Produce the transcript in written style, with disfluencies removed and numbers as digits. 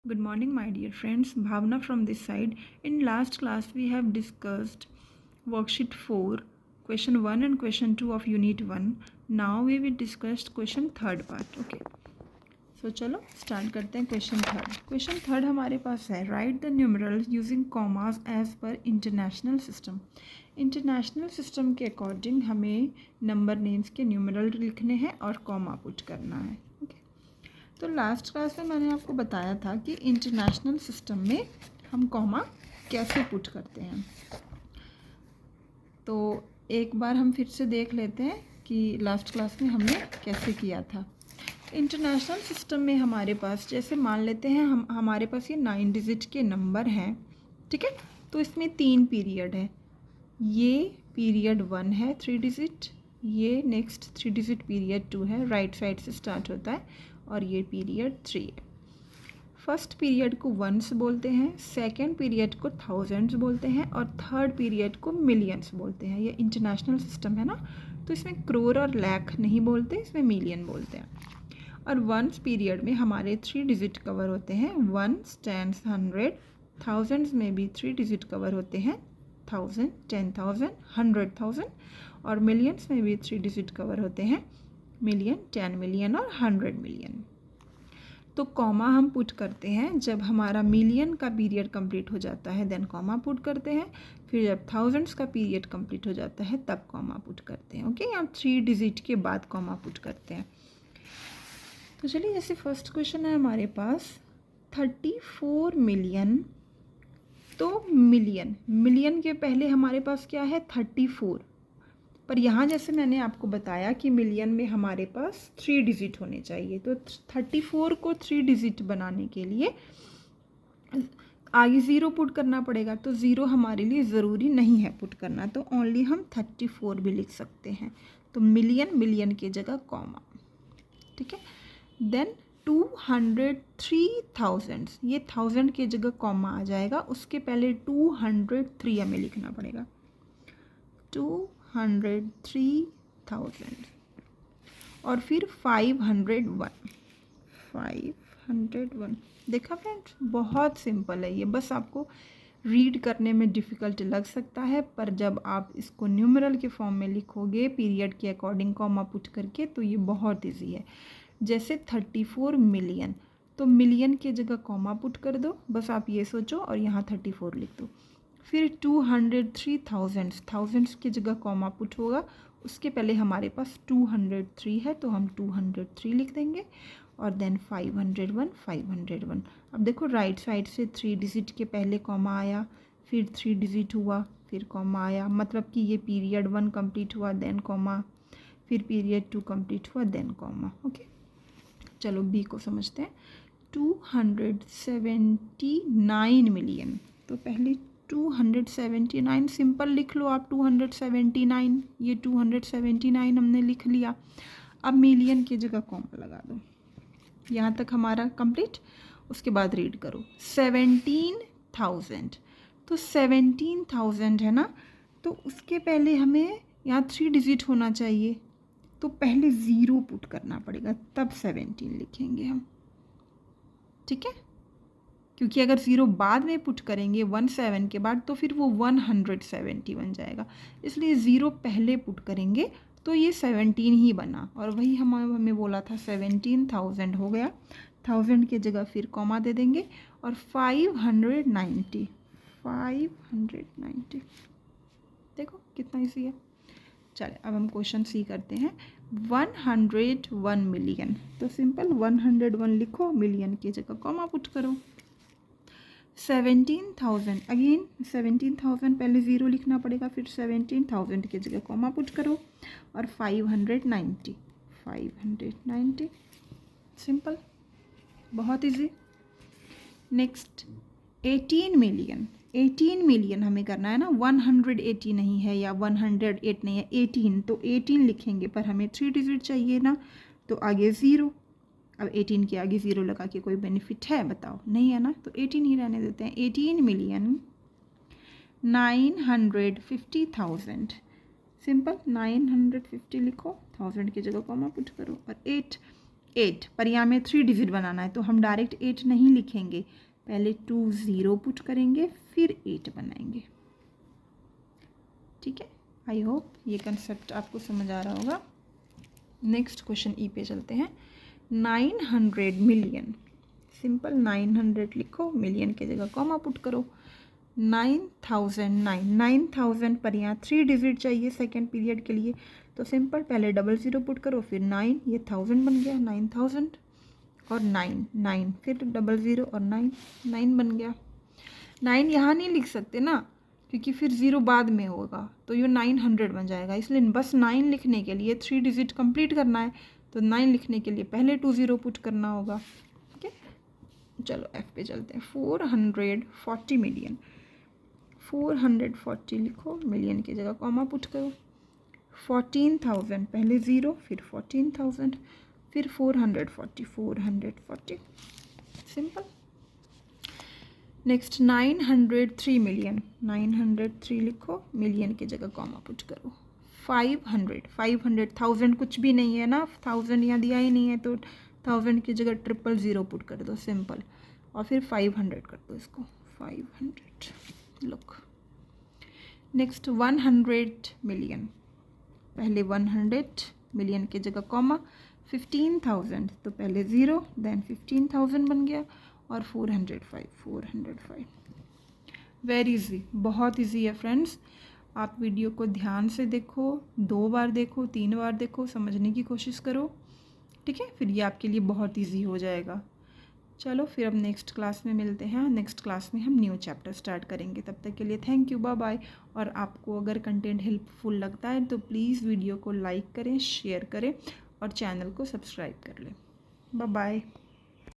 Good morning, my dear friends. Bhavna from this side. In last class, we have discussed worksheet 4, question 1 and question 2 of unit 1. Now we will discuss question third part. Okay. So चलो start करते हैं question third. Question third हमारे पास है write the numerals using commas as per international system. International system के according हमें number names के numeral लिखने हैं और कॉमा पुट करना है. तो लास्ट क्लास में मैंने आपको बताया था कि इंटरनेशनल सिस्टम में हम कॉमा कैसे पुट करते हैं. तो एक बार हम फिर से देख लेते हैं कि लास्ट क्लास में हमने कैसे किया था. इंटरनेशनल सिस्टम में हमारे पास जैसे मान लेते हैं हमारे पास ये 9 डिजिट के नंबर हैं. ठीक है. तो इसमें 3 पीरियड है. ये पीरियड 1 है 3 डिजिट. ये नेक्स्ट 3 डिजिट पीरियड 2 है. राइट साइड से स्टार्ट होता है. और ये पीरियड 3 है. फर्स्ट पीरियड को वंस बोलते हैं, सेकेंड पीरियड को थाउजेंड्स बोलते हैं और थर्ड पीरियड को मिलियंस बोलते हैं. ये इंटरनेशनल सिस्टम है ना. तो इसमें क्रोर और लैख नहीं बोलते, इसमें मिलियन बोलते हैं. और वंस पीरियड में हमारे 3 डिजिट कवर होते हैं. Once, tense, 100. थाउजेंड्स में भी 3 डिजिट कवर होते हैं. 1000, 10,000, 100,000. और मिलियंस में भी 3 डिजिट कवर होते हैं. मिलियन, 10 मिलियन और 100 मिलियन. तो कॉमा हम पुट करते हैं जब हमारा मिलियन का पीरियड कंप्लीट हो जाता है, देन कॉमा पुट करते हैं. फिर जब थाउजेंड्स का पीरियड कंप्लीट हो जाता है तब कॉमा पुट करते हैं. ओके. या 3 डिजिट के बाद कॉमा पुट करते हैं. तो चलिए जैसे फर्स्ट क्वेश्चन है हमारे पास 34 मिलियन. तो मिलियन के पहले हमारे पास क्या है 34. पर यहाँ जैसे मैंने आपको बताया कि मिलियन में हमारे पास 3 डिजिट होने चाहिए. तो 34 को 3 डिजिट बनाने के लिए आगे 0 पुट करना पड़ेगा. तो 0 हमारे लिए ज़रूरी नहीं है पुट करना. तो ओनली हम 34 भी लिख सकते हैं. तो मिलियन की जगह कॉमा. ठीक है. देन 203,000. ये 1000 की जगह कॉमा आ जाएगा. उसके पहले 203 हमें लिखना पड़ेगा. 203,000. और फिर 501. देखा फ्रेंड्स, बहुत सिंपल है ये. बस आपको रीड करने में डिफ़िकल्ट लग सकता है, पर जब आप इसको न्यूमरल के फॉर्म में लिखोगे पीरियड के अकॉर्डिंग कॉमा पुट करके तो ये बहुत ईजी है. जैसे 34 मिलियन. तो मिलियन की जगह कॉमा पुट कर दो. बस आप ये सोचो और यहाँ 34 लिख दो. फिर 203,000. थाउजेंड्स की जगह कॉमा पुट होगा. उसके पहले हमारे पास 203 है तो हम 203 लिख देंगे. और देन 501. अब देखो राइट साइड से 3 डिजिट के पहले कॉमा आया, फिर 3 डिजिट हुआ, फिर कॉमा आया. मतलब कि ये पीरियड 1 कंप्लीट हुआ देन कॉमा, फिर पीरियड 2 कंप्लीट हुआ देन कॉमा. ओके. चलो बी को समझते हैं. 279 मिलियन. तो पहले 279 सिंपल लिख लो आप. 279. ये 279 हमने लिख लिया. अब मिलियन की जगह कॉमा लगा दो. यहाँ तक हमारा कंप्लीट. उसके बाद रीड करो 17,000. तो 17,000 है ना. तो उसके पहले हमें यहाँ 3 डिजिट होना चाहिए. तो पहले 0 पुट करना पड़ेगा तब 17 लिखेंगे हम. ठीक है. क्योंकि अगर 0 बाद में पुट करेंगे 17 के बाद तो फिर वो 170 बन जाएगा. इसलिए 0 पहले पुट करेंगे तो ये 17 ही बना. और वही हमें बोला था 17,000 हो गया. 1000 की जगह फिर कॉमा दे देंगे. और 590. देखो कितना ईजी है. चलिए अब हम क्वेश्चन सी करते हैं. 101 मिलियन. तो सिंपल 101 लिखो, मिलियन की जगह कॉमा पुट करो. 17,000. अगेन 17,000 पहले 0 लिखना पड़ेगा. फिर 17,000 की जगह कॉमा पुट करो. और 590. सिंपल, बहुत इजी. Next 18 million. 18 मिलियन हमें करना है ना. 180 नहीं है या 108 नहीं है, 18. तो 18 लिखेंगे पर हमें 3 डिजिट चाहिए ना. तो आगे 0. अब 18 के आगे 0 लगा के कोई बेनिफिट है बताओ? नहीं है ना. तो 18 ही रहने देते हैं. 18 मिलियन 950,000. सिंपल 950 लिखो, 1000 की जगह कॉमा पुट करो. और 8 पर यहाँ में 3 डिजिट बनाना है तो हम डायरेक्ट 8 नहीं लिखेंगे, पहले 2 0 पुट करेंगे फिर 8 बनाएंगे। ठीक है, आई होप ये कंसेप्ट आपको समझ आ रहा होगा। नेक्स्ट क्वेश्चन ई पे चलते हैं। 900 मिलियन, सिंपल 900 लिखो, मिलियन की जगह कॉमा पुट करो। 9000 पर यहाँ 3 डिजिट चाहिए सेकेंड पीरियड के लिए, तो सिंपल पहले 00 पुट करो फिर 9, ये 1000 बन गया, 9000 और 9 फिर 00 और 9 बन गया। 9 यहाँ नहीं लिख सकते ना क्योंकि फिर 0 बाद में होगा, तो ये 900 बन जाएगा, इसलिए बस 9 लिखने के लिए 3 डिजिट कंप्लीट करना है, तो 9 लिखने के लिए पहले 20 पुट करना होगा। ठीक है, चलो एफ पे चलते हैं। 440 मिलियन, 440 लिखो, मिलियन की जगह कॉमा पुट करो। 14,000 पहले 0 फिर 14,000 फिर 440 सिंपल। नेक्स्ट 903 मिलियन, 903 लिखो, मिलियन की जगह कॉमा पुट करो। 500 1000 कुछ भी नहीं है ना, 1000 यहाँ दिया ही नहीं है, तो 1000 की जगह 000 पुट कर दो सिंपल, और फिर 500 कर दो इसको, 500 लुक। नेक्स्ट 100 मिलियन, पहले 100 मिलियन की जगह कॉमा, 15,000 तो पहले 0 देन 15,000 बन गया, और 405 वेरी इजी, बहुत इजी है फ्रेंड्स। आप वीडियो को ध्यान से देखो, 2 बार देखो, 3 बार देखो, समझने की कोशिश करो। ठीक है, फिर ये आपके लिए बहुत इजी हो जाएगा। चलो फिर अब नेक्स्ट क्लास में मिलते हैं। नेक्स्ट क्लास में हम न्यू चैप्टर स्टार्ट करेंगे। तब तक के लिए थैंक यू, बाय बाय। और आपको अगर कंटेंट हेल्पफुल लगता है तो प्लीज़ वीडियो को लाइक करें, शेयर करें और चैनल को सब्सक्राइब कर लें। Bye bye.